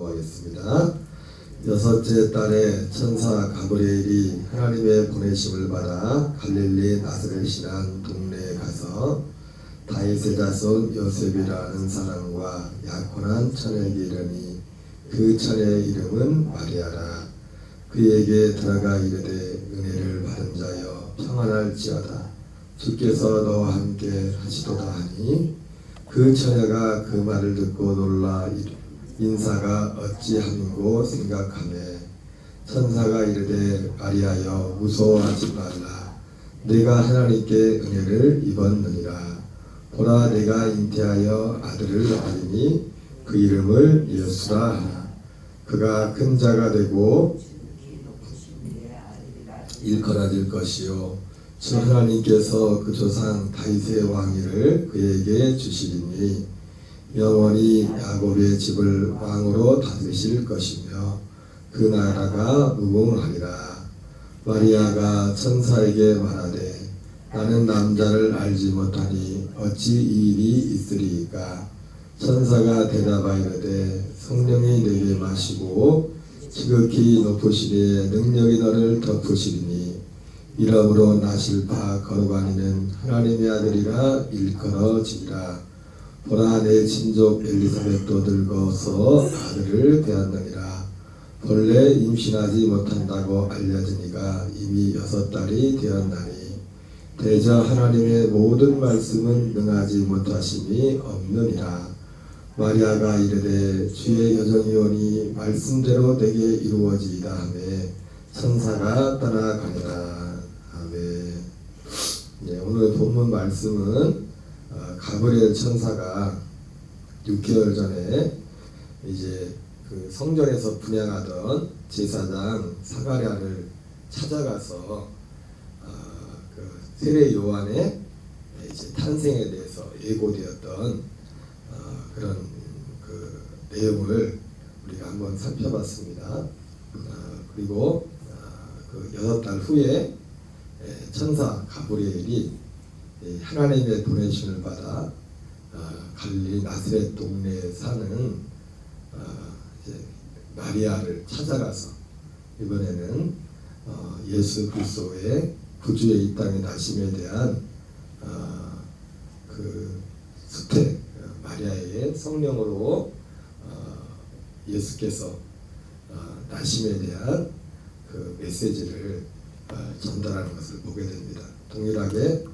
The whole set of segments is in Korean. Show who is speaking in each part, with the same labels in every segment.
Speaker 1: 하겠습니다. 여섯째 달에 천사 가브리엘이 하나님의 보내심을 받아 갈릴리 나사렛이라는 동네에 가서 다윗의 자손 요셉이라는 사람과 약혼한 처녀에게 이르니 그 처녀의 이름은 마리아라. 그에게 들어가 이르되 은혜를 받은 자여 평안할지어다. 주께서 너와 함께 하시도다 하니 그 처녀가 그 말을 듣고 놀라 인사가 어찌함인고 생각하매 천사가 이르되 마리아여 무서워하지 말라. 내가 하나님께 은혜를 입었느니라. 보라 내가 잉태하여 아들을 낳으리니 그 이름을 예수라 하나. 그가 큰 자가 되고 일컬어질 것이요 주 하나님께서 그 조상 다윗의 왕위를 그에게 주시리니 영원히 야곱의 집을 왕으로 다스리실 것이며 그 나라가 무궁하리라. 마리아가 천사에게 말하되 나는 남자를 알지 못하니 어찌 이 일이 있으리이까. 천사가 대답하이르되 성령이 내게 마시고 지극히 높으시되 능력이 너를 덮으시리니 이러므로 나실 바 거룩하니는 하나님의 아들이라 일컬어지리라. 보라 내 친족 엘리사벳도 늙어서 아들을 배었느니라. 본래 임신하지 못한다고 알려지니가 이미 6달이 되었나니 대저 하나님의 모든 말씀은 능하지 못하심이 없느니라. 마리아가 이르되 주의 여정이오니 말씀대로 내게 이루어지이다 하매 천사가 떠나가니라. 아멘. 네, 오늘 본문 말씀은 가브리엘 천사가 6개월 전에 이제 그 성전에서 분향하던 제사장 사가랴를 찾아가서 그 세례 요한의 이제 탄생에 대해서 예고되었던 그런 그 내용을 우리가 한번 살펴봤습니다. 그리고 그 6달 후에 천사 가브리엘이 하나님의 보내심을 받아 갈릴리 나사렛 동네에 사는 이제 마리아를 찾아가서 이번에는 예수 그리스도의 구주의 이 땅에 나심에 대한 그 수태 마리아의 성령으로 예수께서 나심에 대한 그 메시지를 전달하는 것을 보게 됩니다. 동일하게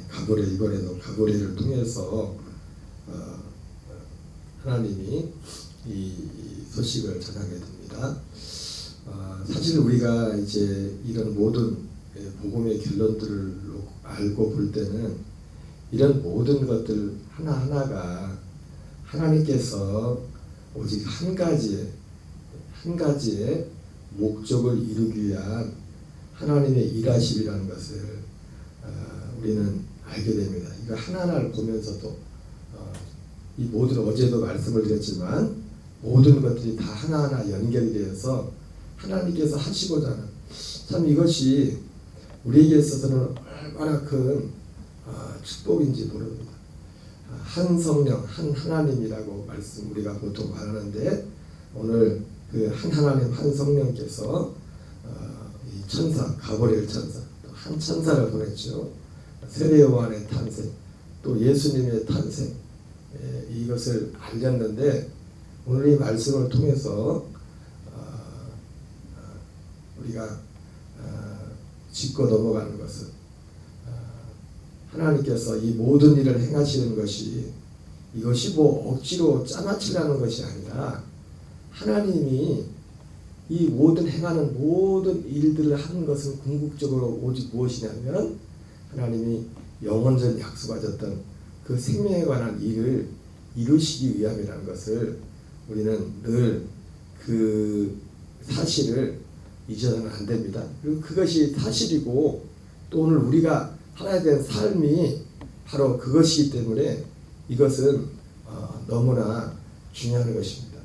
Speaker 1: 가브리엘 이번에도 가브리엘을 통해서 하나님이 이 소식을 전하게 됩니다. 사실 우리가 이제 이런 모든 복음의 결론들을 알고 볼 때는 이런 모든 것들 하나하나가 하나님께서 오직 한 가지의 목적을 이루기 위한 하나님의 일하심이라는 것을 우리는 알게 됩니다. 이거 하나하나를 보면서도 이 모든 어제도 말씀을 드렸지만 모든 것들이 다 하나하나 연결이 되어서 하나님께서 하시고자 하는 참 이것이 우리에게 있어서는 얼마나 큰 축복인지 모릅니다. 한 성령, 한 하나님이라고 말씀 우리가 보통 말하는데 오늘 그 한 하나님, 한 성령께서 이 천사, 가브리엘 천사, 한 천사를 보냈죠. 세례 요한의 탄생, 또 예수님의 탄생, 이것을 알렸는데 오늘 이 말씀을 통해서 우리가 짚고 넘어가는 것은 하나님께서 이 모든 일을 행하시는 것이 이것이 뭐 억지로 짜맞추려는 것이 아니라 하나님이 이 모든 행하는 모든 일들을 하는 것은 궁극적으로 오직 무엇이냐면 하나님이 영원전 약속하셨던 그 생명에 관한 일을 이루시기 위함이라는 것을 우리는 늘 그 사실을 잊어서는 안 됩니다. 그리고 그것이 사실이고 또 오늘 우리가 살아야 될 삶이 바로 그것이기 때문에 이것은 너무나 중요한 것입니다.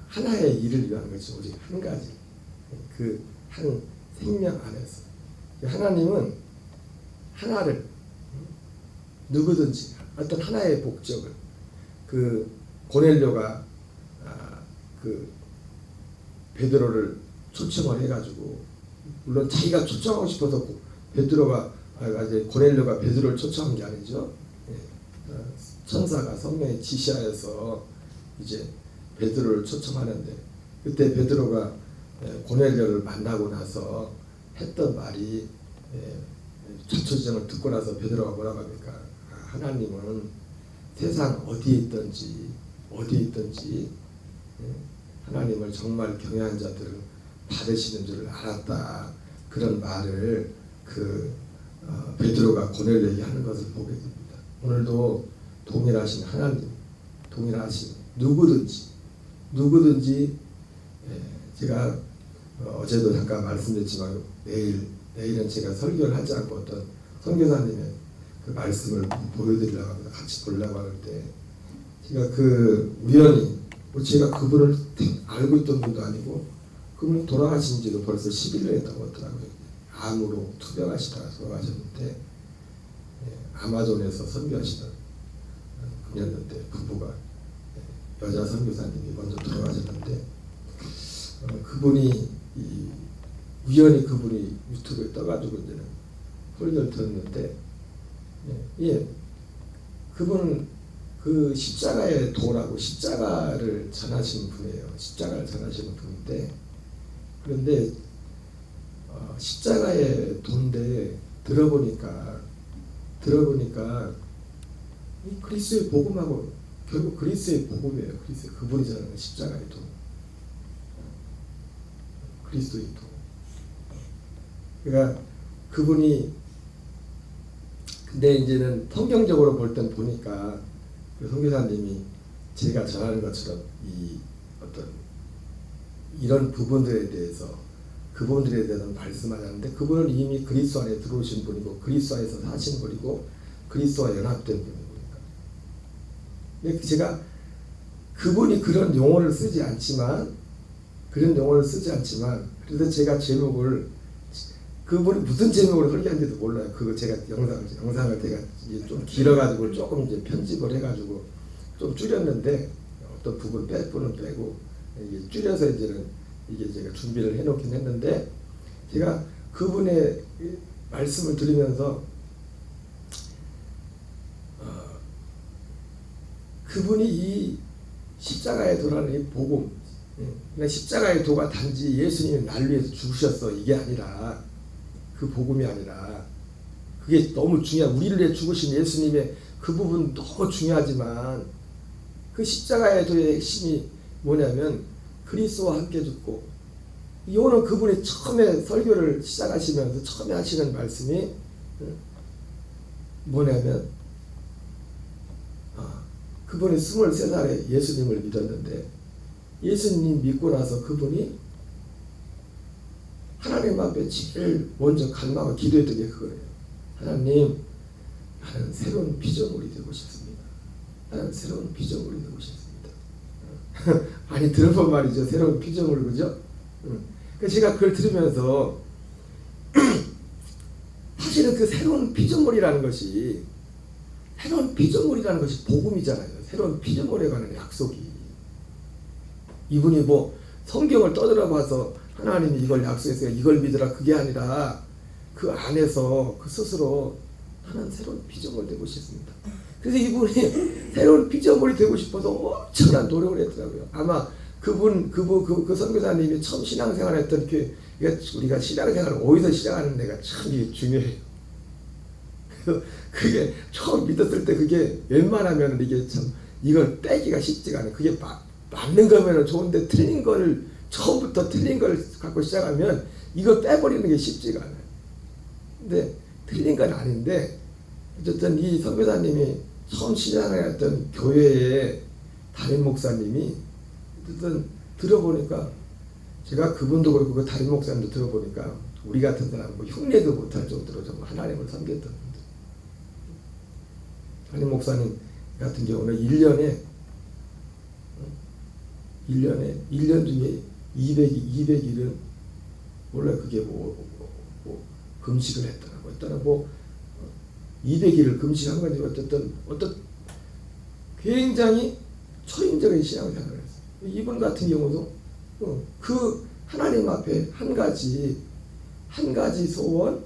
Speaker 1: 하나의 일을 위한 것이 오직 한 가지, 그 한 생명 안에서 하나님은 하나를 누구든지 어떤 하나의 목적을 그 고넬료가 그 베드로를 초청을 해가지고, 물론 자기가 초청하고 싶어서 베드로가 이제 고넬료가 베드로를 초청한 게 아니죠. 천사가 성령에 지시하여서 이제 베드로를 초청하는데, 그때 베드로가 고넬료를 만나고 나서 했던 말이, 자초지정을 듣고 나서 베드로가 뭐라고 합니까? 하나님은 세상 어디에 있든지 하나님을 정말 경외한 자들을 받으시는 줄을 알았다. 그런 말을 베드로가 고넬료에게 하는 것을 보게 됩니다. 오늘도 동일하신 하나님, 동일하신 누구든지 제가 어제도 잠깐 말씀드렸지만 내일은 제가 설교를 하지 않고 어떤 선교사님의 그 말씀을 보여드리려고 합니다. 같이 보려고 할 때 제가 우연히 제가 그분을 알고 있던 분도 아니고, 그분이 돌아가신 지도 벌써 11년 했다고 하더라고요. 암으로 투병하시다가 돌아가셨는데, 아마존에서 선교하시던 분이었는데, 부부가 여자 선교사님이 먼저 돌아가셨는데, 그분이 우연히 그분이 유튜브에 떠가지고 이제는 설교를 들었는데, 그분은 그 십자가의 도라고 십자가를 전하시는 분이에요. 십자가를 전하시는 분인데, 그런데 십자가의 도인데 들어보니까 이 그리스도의 복음하고 결국 그리스도의 복음이에요. 그분이 전하는 십자가의 도, 그리스도의 도. 그러니까 그분이, 근데 이제는 성경적으로 볼 땐 보니까 그 선교사님이 제가 전하는 것처럼 이런 부분들에 대해서 그분들에 대해서 말씀하지 않는데, 그분은 이미 그리스도 안에 들어오신 분이고 그리스도 안에서 사신 분이고 그리스도와 연합된 분이니까. 근데 제가 그분이 그런 용어를 쓰지 않지만 그래서 제가 제목을, 그분이 무슨 제목으로 설계한지도 몰라요. 그거 제가 영상을 제가 이제 좀 길어가지고 조금 이제 편집을 해가지고 좀 줄였는데, 어떤 부분 뺄 부분은 빼고 이게 줄여서 이제는 이게 제가 준비를 해놓긴 했는데, 제가 그분의 말씀을 들으면서 그분이 이 십자가의 도라는 이 복음, 그러니까 십자가의 도가 단지 예수님이 날 위해서 죽으셨어 이게 아니라, 그 복음이 아니라, 그게 너무 우리를 위해 죽으신 예수님의 그 부분 너무 중요하지만, 그 십자가의 도의 핵심이 뭐냐면 그리스도와 함께 죽고, 이거는 그분이 처음에 설교를 시작하시면서 처음에 하시는 말씀이 뭐냐면, 그분이 23살에 예수님을 믿었는데, 예수님 믿고 나서 그분이 하나님 앞에 제일 먼저 갈망하고 기도했던 게 그거예요. 하나님, 나는 새로운 피조물이 되고 싶습니다. 나는 새로운 피조물이 되고 싶습니다. 많이 들어본 말이죠. 새로운 피조물, 그죠? 제가 그걸 들으면서 사실은 그 새로운 피조물이라는 것이 복음이잖아요. 새로운 피조물에 관한 약속이. 이분이 뭐 성경을 떠들어봐서 하나님이 이걸 약속했어요, 이걸 믿으라, 그게 아니라 그 안에서 그 스스로 나는 새로운 피조물 되고 싶습니다. 그래서 이분이 새로운 피조물이 되고 싶어서 엄청난 노력을 했더라고요. 아마 그 선교사님이 처음 신앙생활했던 우리가 신앙생활을 어디서 시작하는 데가 참 이게 중요해요. 그게 처음 믿었을 때 그게 웬만하면 이게 참 이걸 빼기가 쉽지가 않아요. 그게 맞는 거면 좋은데 처음부터 틀린 걸 갖고 시작하면 이거 빼버리는 게 쉽지가 않아요. 근데 틀린 건 아닌데, 어쨌든 이 선교사님이 처음 시작했던 교회의 담임 목사님이 어쨌든 들어보니까, 제가 그분도 그렇고 그 담임 목사님도 들어보니까 우리 같은 사람은 뭐 흉내도 못할 정도로 정말 하나님을 섬겼던 분들. 담임 목사님 같은 경우는 1년 중에 200일은 원래 그게 뭐 금식을 했더라고. 200일을 금식한 건지 어떤 굉장히 초인적인 신앙생활을 했어요. 이분 같은 경우도 그 하나님 앞에 한 가지 소원,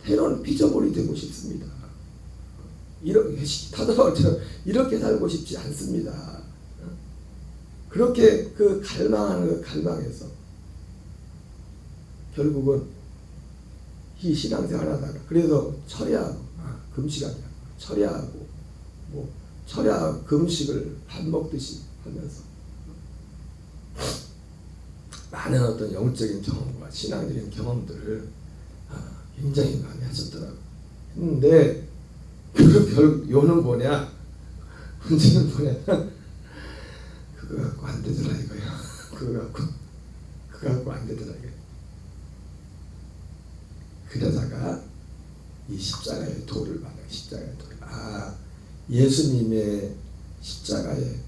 Speaker 1: 때로는 피조물이 되고 싶습니다. 이렇게 타도처럼 이렇게 살고 싶지 않습니다. 그렇게 그 갈망하는 그 갈망에서 결국은 이 신앙생활하다가 그래서 철야하고 금식하냐 철야하고 철야 금식을 밥 먹듯이 하면서 많은 어떤 영적인 경험과 신앙적인 경험들을 굉장히 많이 하셨더라고요. 근데 요는 뭐냐? 문제는 뭐냐? 그거 갖고 안 되더라 이거요. 그거 갖고 안 되더라 이거. 그러다가 이 십자가의 도를 받아. 십자가의 도. 예수님의 십자가의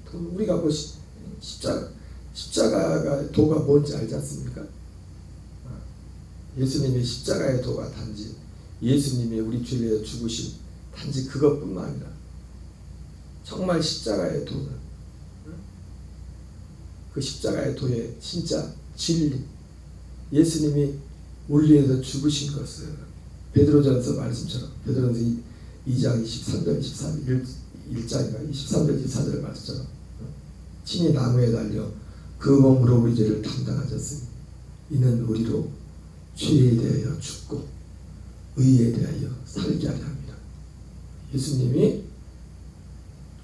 Speaker 1: 도. 우리가 십자가가 도가 뭔지 알지 않습니까? 예수님의 십자가의 도가 단지 예수님의 우리 죄에 대해 죽으신 단지 그것뿐만 아니라 정말 십자가의 도는 그 십자가의 도의 진짜 진리, 예수님이 우리에서 죽으신 것을 베드로전서 말씀처럼 베드로전서 2장 23절 1장인가 23절 24절 말씀처럼 친히 나무에 달려 그 몸으로 우리 죄를 담당하셨으니 이는 우리로 죄에 대하여 죽고 의에 대하여 살게 하려 합니다. 예수님이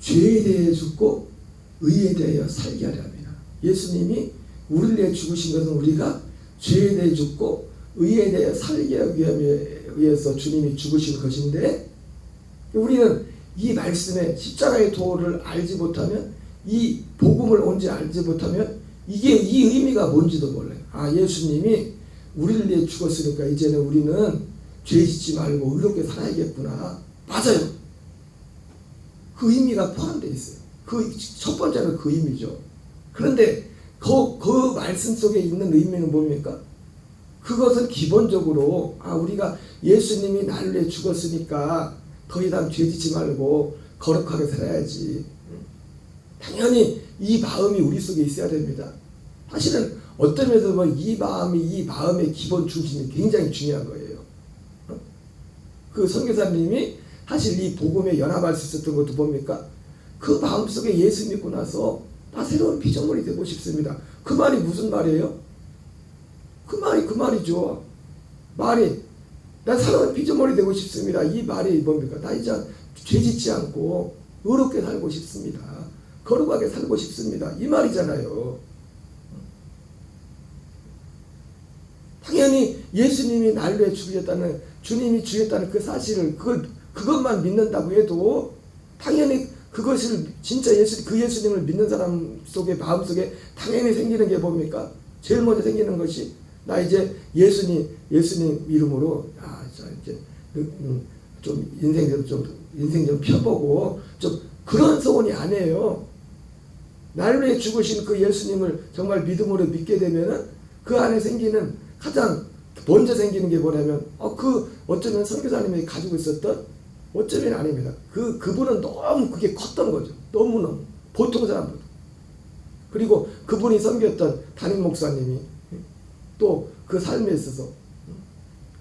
Speaker 1: 죄에 대해 죽고 의에 대하여 살게 하려 합니다. 예수님이 우리를 위해 죽으신 것은 우리가 죄에 대해 죽고 의에 대하여 살게 하기 위해서 주님이 죽으신 것인데, 우리는 이 말씀의 십자가의 도를 알지 못하면, 이 복음을 온지 알지 못하면 이게 이 의미가 뭔지도 몰라요. 예수님이 우리를 위해 죽었으니까 이제는 우리는 죄 짓지 말고 의롭게 살아야겠구나. 맞아요. 그 의미가 포함되어 있어요. 그 첫 번째는 그 의미죠. 그런데 그 말씀 속에 있는 의미는 뭡니까? 그것은 기본적으로 우리가 예수님이 나를 위해 죽었으니까 더 이상 죄 짓지 말고 거룩하게 살아야지. 당연히 이 마음이 우리 속에 있어야 됩니다. 사실은 어떤 면에서 보면 이 마음의 기본 중심이 굉장히 중요한 거예요. 그 선교사님이 사실 이 복음에 연합할 수 있었던 것도 뭡니까? 그 마음속에 예수 믿고 나서 나 새로운 피조물이 되고 싶습니다. 그 말이 무슨 말이에요? 그 말이죠. 나 새로운 피조물이 되고 싶습니다. 이 말이 뭡니까? 나 이제 죄 짓지 않고 의롭게 살고 싶습니다. 거룩하게 살고 싶습니다. 이 말이잖아요. 당연히 예수님이 나를 위해 죽으셨다는, 주님이 죽였다는 그 사실을 그것만 믿는다고 해도 당연히 그것을 진짜 그 예수님을 믿는 사람 속에 마음속에 당연히 생기는 게 뭡니까? 제일 먼저 생기는 것이 나 이제 예수님 이름으로 이제 좀 인생 좀 펴보고 좀 그런 소원이 아니에요. 나를 위해 죽으신 그 예수님을 정말 믿음으로 믿게 되면은 그 안에 생기는 가장 먼저 생기는 게 뭐냐면 어쩌면 선교사님이 가지고 있었던, 어쩌면 아닙니다. 그분은 너무 그게 컸던 거죠. 너무너무 보통 사람보다. 그리고 그분이 섬겼던 담임 목사님이 또 그 삶에 있어서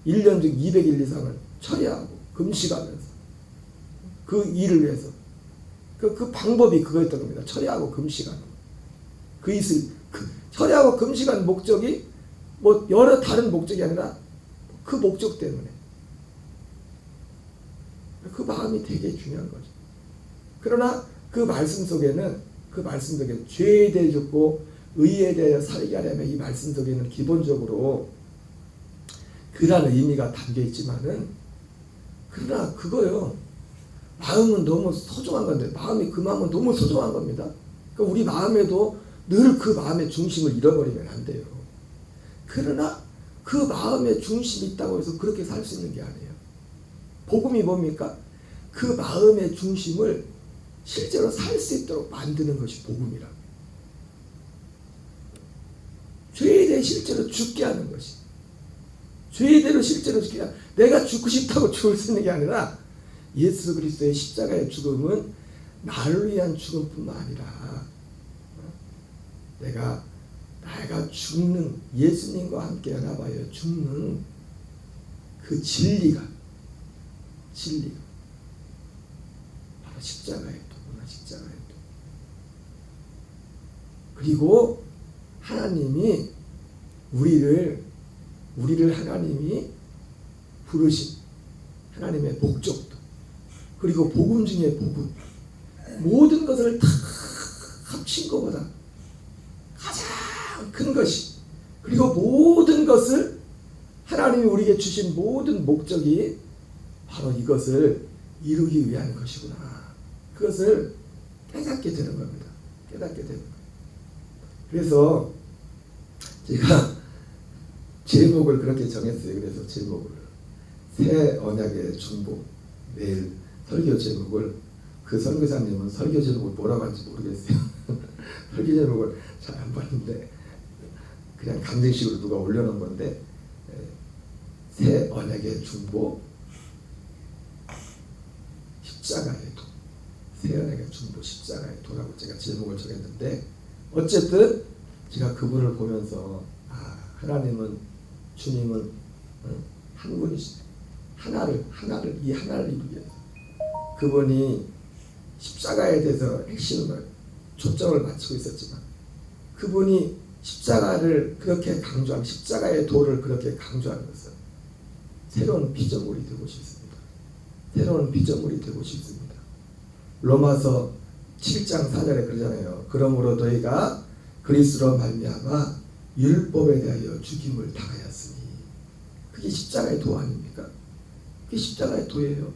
Speaker 1: 1년 중 200일 이상을 철야하고 금식하면서 그 일을 위해서 그 방법이 그거였던 겁니다. 철야하고 금식하는 그 철야하고 금식한 목적이 뭐 여러 다른 목적이 아니라 그 목적 때문에 그 마음이 되게 중요한 거죠. 그러나 그 말씀 속에는 죄에 대해 죽고 의에 대해 살게 하려면 이 말씀 속에는 기본적으로 그런 의미가 담겨 있지만은, 그러나 그거요, 마음은 너무 소중한 건데, 그 마음은 너무 소중한 겁니다. 그러니까 우리 마음에도 늘 그 마음의 중심을 잃어버리면 안 돼요. 그러나 그 마음의 중심이 있다고 해서 그렇게 살 수 있는 게 아니에요. 복음이 뭡니까? 그 마음의 중심을 실제로 살 수 있도록 만드는 것이 복음이라고. 죄에 대해 실제로 죽게 하는 것이. 죄에 대해 실제로 죽게 하는, 내가 죽고 싶다고 죽을 수 있는 게 아니라 예수 그리스도의 십자가의 죽음은 나를 위한 죽음뿐만 아니라 내가 죽는 예수님과 함께 연합하여 죽는 그 진리가 바로 십자가의 도구나 십자가의 도구. 그리고 하나님이 우리를 하나님이 부르신 하나님의 목적도, 그리고 복음 중에 복음, 모든 것을 다 합친 것보다 가장 큰 것이, 그리고 모든 것을 하나님이 우리에게 주신 모든 목적이 바로 이것을 이루기 위한 것이구나. 그것을 깨닫게 되는 겁니다. 깨닫게 되는 거예요. 그래서 제가 제목을 그렇게 정했어요. 그래서 제목을 새 언약의 중보, 내일 설교 제목을, 그 선교사님은 설교 제목을 뭐라고 하는지 모르겠어요. 설교 제목을 잘 안 봤는데 그냥 강제식으로 누가 올려놓은 건데, 새 언약의 중보, 십자가의 도, 새 언약의 중보, 십자가의 도라고 제가 제목을 정했는데, 어쨌든 제가 그분을 보면서 하나님은, 주님은 한 분이시네. 이 하나를 이루기 위해서 그분이 십자가에 대해서 핵심을, 초점을 맞추고 있었지만, 그분이 십자가를 그렇게 강조한, 십자가의 도를 그렇게 강조하는 것은 새로운 피조물이 되고 싶습니다. 새로운 피조물이 되고 싶습니다. 로마서 7장 4절에 그러잖아요. 그러므로 너희가 그리스도로 말미암아 율법에 대하여 죽임을 당하였으니. 그게 십자가의 도 아닙니까? 그게 십자가의 도예요.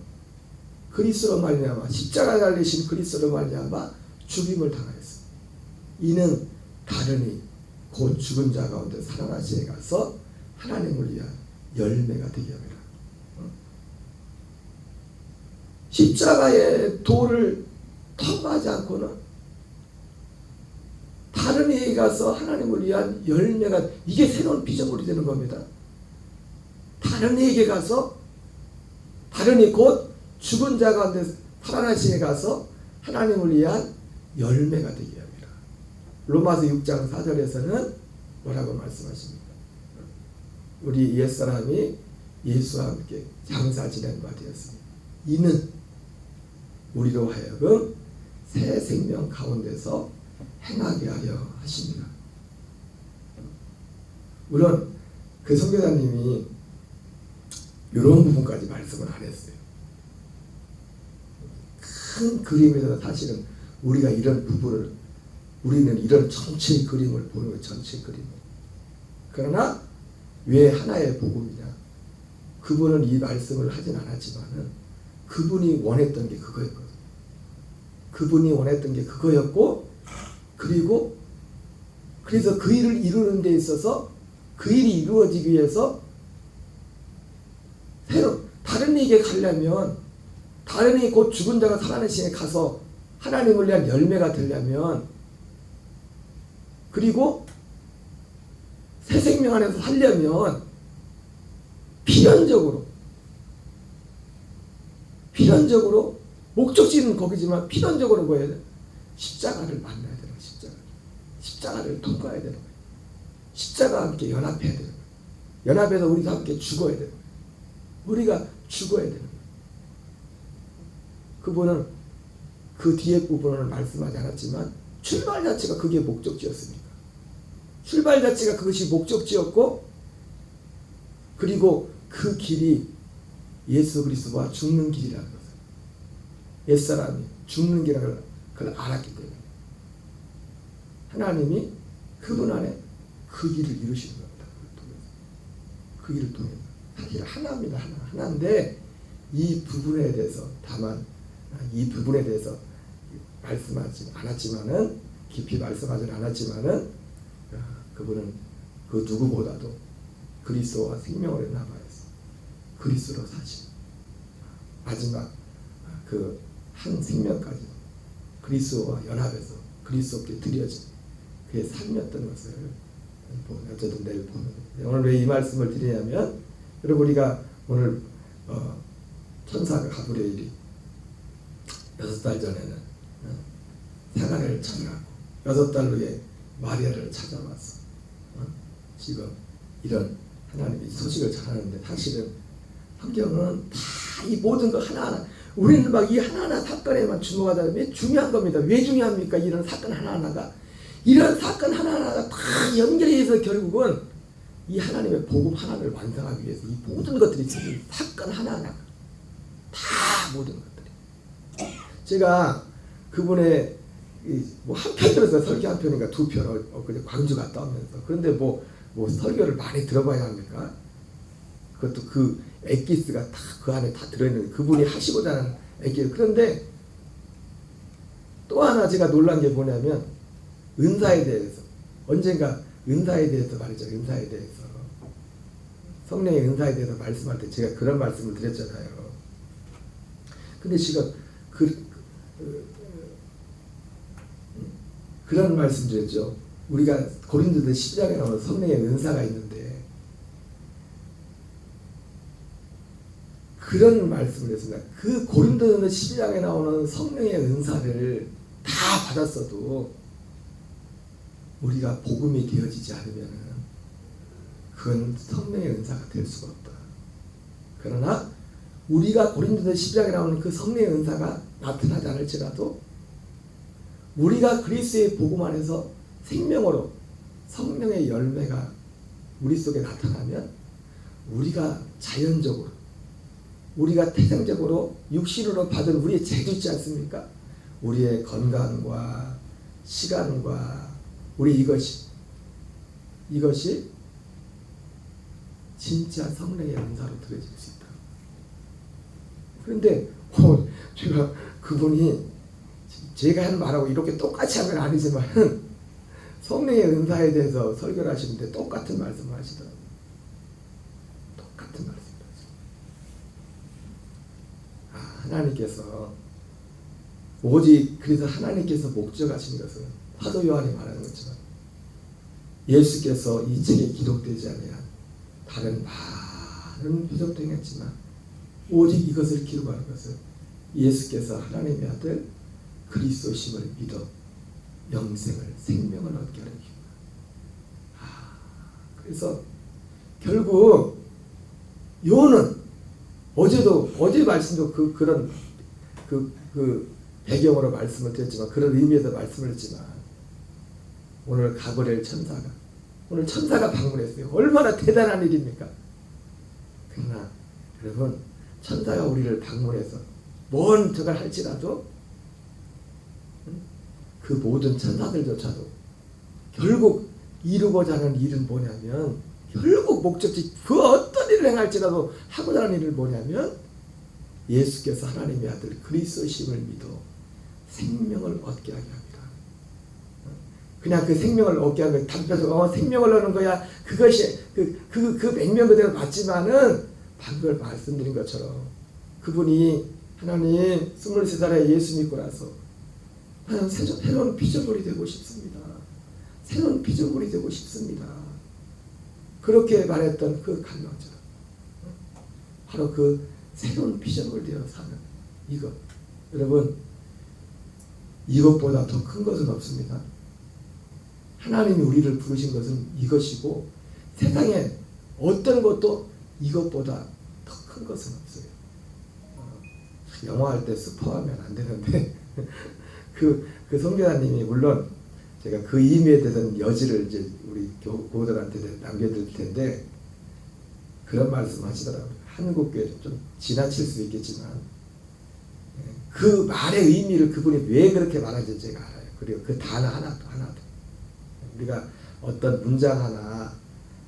Speaker 1: 그리스도로 말미암아, 십자가에 달리신 그리스도로 말미암아 죽임을 당하였습니다. 이는 다르니 곧 죽은 자 가운데 살아나시에 가서 하나님을 위한 열매가 되게 합니다. 십자가의 도를 통과하지 않고는 다른 이에 가서 하나님을 위한 열매가, 이게 새로운 피조물이 되는 겁니다. 다른 이에게 가서, 다른 이 곧 죽은 자 가운데 살아나시에 가서 하나님을 위한 열매가 되게 합니다. 로마서 6장 4절에서는 뭐라고 말씀하십니까? 우리 옛사람이 예수와 함께 장사 지낸 바 되었습니다. 이는 우리로 하여금 새 생명 가운데서 행하게 하려 하십니다. 물론 그 선교사님이 이런 부분까지 말씀을 안 했어요. 큰 그림에서 사실은 우리가 이런 부분을, 우리는 이런 전체 그림을 보는 거예요. 전체 그림을. 그러나 왜 하나의 복음이냐? 그분은 이 말씀을 하진 않았지만은 그분이 원했던 게 그거였거든요. 그분이 원했던 게 그거였고, 그리고 그래서 그 일을 이루는 데 있어서, 그 일이 이루어지기 위해서 새로 다른 이에게 가려면, 다른 이 곧 죽은 자가 살아나시에 가서 하나님을 위한 열매가 되려면, 그리고 새 생명 안에서 살려면 필연적으로 목적지는 거기지만 필연적으로 뭐예요? 십자가를 만나야 되는 거예요. 십자가를 통과해야 되는 거예요. 십자가와 함께 연합해야 되는 거예요. 연합해서 우리가 함께 죽어야 되는 거예요. 우리가 죽어야 되는 거예요. 그분은 그 뒤에 부분을 말씀하지 않았지만 출발 자체가 그게 목적지였습니다. 출발 자체가 그것이 목적지였고, 그리고 그 길이 예수 그리스도와 죽는 길이라는 것을, 옛사람이 죽는 길이라는 걸 알았기 때문에 하나님이 그분 안에 그 길을 이루시는 겁니다. 그 길을 통해서. 사실 하나입니다. 하나인데 이 부분에 대해서, 다만 이 부분에 대해서 말씀하지 않았지만은, 깊이 말씀하지는 않았지만은, 그분은 그 누구보다도 그리스도와 생명을 나눠서 그리스도로 사신 마지막 그 한 생명까지 그리스도와 연합해서 그리스도께 드려진 그의 삶이었던 것을 어쨌든 내일 보는 거예요. 오늘 왜 이 말씀을 드리냐면, 여러분 우리가 오늘 천사 가브리엘이 6달 전에는 사가랴를 찾아가고 6달 후에 마리아를 찾아왔어. 지금 이런 하나님이 소식을 전하는데 사실은 성경은 다 이 모든 거 하나하나 우리는 막 이 하나하나 사건에만 주목하다 보면 중요한 겁니다. 왜 중요합니까? 이런 사건 하나하나가 이런 사건 하나하나가 다 연결해서 결국은 이 하나님의 복음 하나를 완성하기 위해서 이 모든 것들이 지금 사건 하나하나 다 모든 것들이 제가 그분의 한 편 들어서 설교 한 편인가 두 편 그냥 광주 갔다 오면서 그런데 뭐 설교를 많이 들어봐야 합니까? 그것도 그 엑기스가 다 그 안에 다 들어있는 그분이 하시고자 하는 엑기스. 그런데 또 하나 제가 놀란 게 뭐냐면 은사에 대해서 언젠가 은사에 대해서 말이죠. 은사에 대해서 성령의 은사에 대해서 말씀할 때 제가 그런 말씀을 드렸잖아요. 근데 지금 그런 말씀 드렸죠. 우리가 고린도서 10장에 나오는 성령의 은사가 있는데 그런 말씀을 했습니다. 그 고린도서 12장에 나오는 성령의 은사를 다 받았어도 우리가 복음이 되어지지 않으면 그건 성령의 은사가 될 수가 없다. 그러나 우리가 고린도서 10장에 나오는 그 성령의 은사가 나타나지 않을지라도 우리가 그리스도의 복음 안에서 생명으로 성령의 열매가 우리 속에 나타나면 우리가 자연적으로 우리가 태생적으로 육신으로 받은 우리의 재주 있지 않습니까? 우리의 건강과 시간과 우리 이것이 진짜 성령의 은사로 드려질 수 있다. 그런데 제가 그분이 제가 하는 말하고 이렇게 똑같이 하는 건 아니지만 성령의 은사에 대해서 설교를 하시는데 똑같은 말씀을 하시더라고요. 똑같은 말씀을 하시더라고요. 하나님께서 오직 그래서 하나님께서 목적하신 것은 사도 요한이 말하는 것처럼 예수께서 이 책에 기록되지 아니한 다른 많은 표적도 행했지만 오직 이것을 기록하는 것은 예수께서 하나님의 아들 그리스도심을 믿어 영생을 생명을 얻게 하는 길. 그래서 결국 요는 어제 말씀도 그런 배경으로 말씀을 드렸지만 그런 의미에서 말씀을 했지만 오늘 가브리엘 천사가 방문했어요. 얼마나 대단한 일입니까? 그러나 여러분 천사가 우리를 방문해서 뭔 저걸 할지라도 그 모든 천사들조차도 결국 이루고자 하는 일은 뭐냐면 결국 목적지 그 어떤 일을 행할지라도 하고자 하는 일은 뭐냐면 예수께서 하나님의 아들 그리스도심을 믿어 생명을 얻게 하게 합니다. 그냥 그 생명을 얻게 하는 단편적으로 생명을 얻는 거야. 그것이 그 맥면 그대로 맞지만은 방금 말씀드린 것처럼 그분이 하나님 23살에 예수 믿고 나서 하나님 새로운 피조물이 되고 싶습니다. 새로운 피조물이 되고 싶습니다. 그렇게 말했던 그 갈망처럼 바로 그 새로운 피조물 되어 사는 이것. 여러분 이것보다 더 큰 것은 없습니다. 하나님이 우리를 부르신 것은 이것이고 세상에 어떤 것도 이것보다 더 큰 것은 없어요. 영어 할 때 스포하면 안 되는데 그 선교사님이 물론 제가 그 의미에 대해서는 여지를 이제 우리 교우들한테 남겨드릴 텐데 그런 말씀하시더라고요. 한국교회 좀 지나칠 수 있겠지만 그 말의 의미를 그분이 왜 그렇게 말하는지 제가 알아요. 그리고 그 단어 하나도 우리가 어떤 문장 하나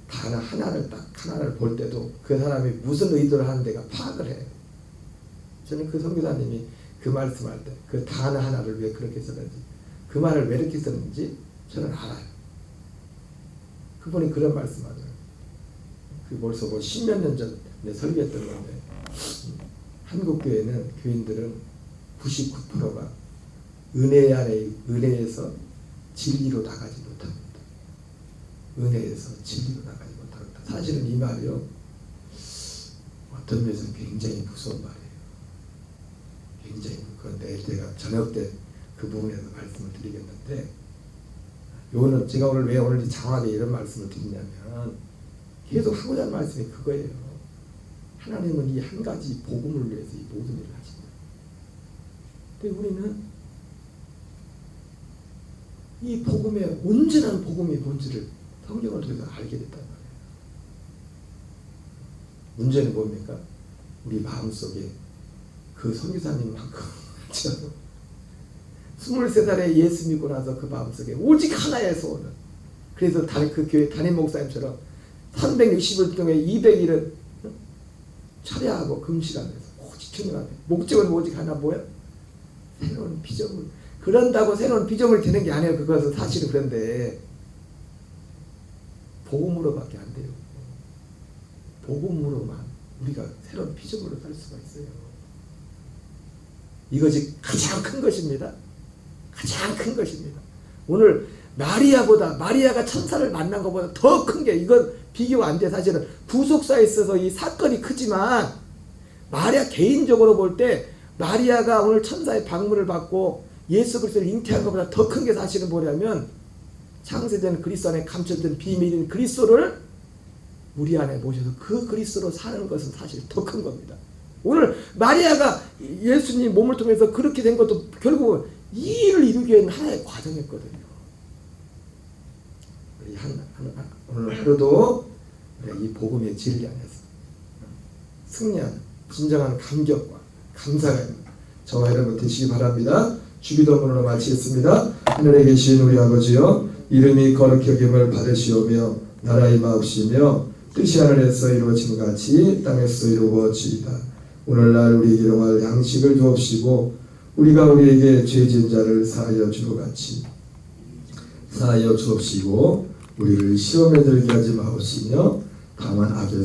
Speaker 1: 단어 하나를 볼 때도 그 사람이 무슨 의도를 하는 데가 파악을 해요. 저는 그 선교사님이 그 말씀할 때 그 단어 하나를 왜 그렇게 썼는지 그 말을 왜 이렇게 썼는지 저는 알아요. 그분이 그런 말씀하죠. 그 벌써 10몇 년 전에 설교했던 건데 한국교회는 교인들은 99%가 은혜에서 진리로 나가지 못합니다. 은혜에서 진리로 나가지 못합니다. 사실은 이 말이요 어떤 면에서는 굉장히 무서운 말이에요. 굉장히 그건 내일 제가 저녁 때 그 부분에서 말씀을 드리겠는데, 요거는 제가 오늘 왜 오늘 장하게 이런 말씀을 드리냐면 계속 하고자 하는 말씀이 그거예요. 하나님은 이 한 가지 복음을 위해서 이 모든 일을 하신다. 근데 우리는 이 복음의 온전한 복음의 본질을 성경을 통해서 알게 됐단 말이에요. 문제는 뭡니까? 우리 마음속에 그 선교사님만큼 23살에 예수 믿고 나서 그 마음속에 오직 하나의 소원은, 그래서 그 교회 담임 목사님처럼 360일 동안 200일은 철야하고 금식하면서 오직 주님 앞에 목적은 오직 하나, 뭐야? 새로운 피조물. 그런다고 새로운 피조물이 되는 게 아니에요. 그것은 사실은. 그런데 복음으로밖에 안 돼요. 복음으로만 우리가 새로운 피조물로 살 수가 있어요. 이것이 가장 큰 것입니다. 가장 큰 것입니다. 오늘 마리아가 천사를 만난 것보다 더 큰 게, 이건 비교가 안 돼. 사실은 구속사에 있어서 이 사건이 크지만 마리아 개인적으로 볼 때 마리아가 오늘 천사의 방문을 받고 예수 그리스도를 잉태한 것보다 더 큰 게 사실은 뭐냐면, 창세전 그리스도 안에 감춰진 비밀인 그리스도를 우리 안에 모셔서 그 그리스도로 사는 것은 사실 더 큰 겁니다. 오늘 마리아가 예수님 몸을 통해서 그렇게 된 것도 결국은 이 일을 이루기 위한 하나의 과정이었거든요. 오늘 하루도 우리가 이 복음의 진리 안에서 승리하는 진정한 감격과 감사가 저와 여러분 되시기 바랍니다. 주기도문으로 마치겠습니다. 하늘에 계신 우리 아버지여, 이름이 거룩히 여김을 받으시오며 나라의 임하옵시며 뜻이 하늘에서 이루어진 같이 땅에서 이루어지이다. 오늘날 우리에게 일용할 양식을 주옵시고 우리가 우리에게 죄진 자를 사하여 주고 같이 사하여 주옵시고 우리를 시험에 들게 하지 마옵시며 다만 악에서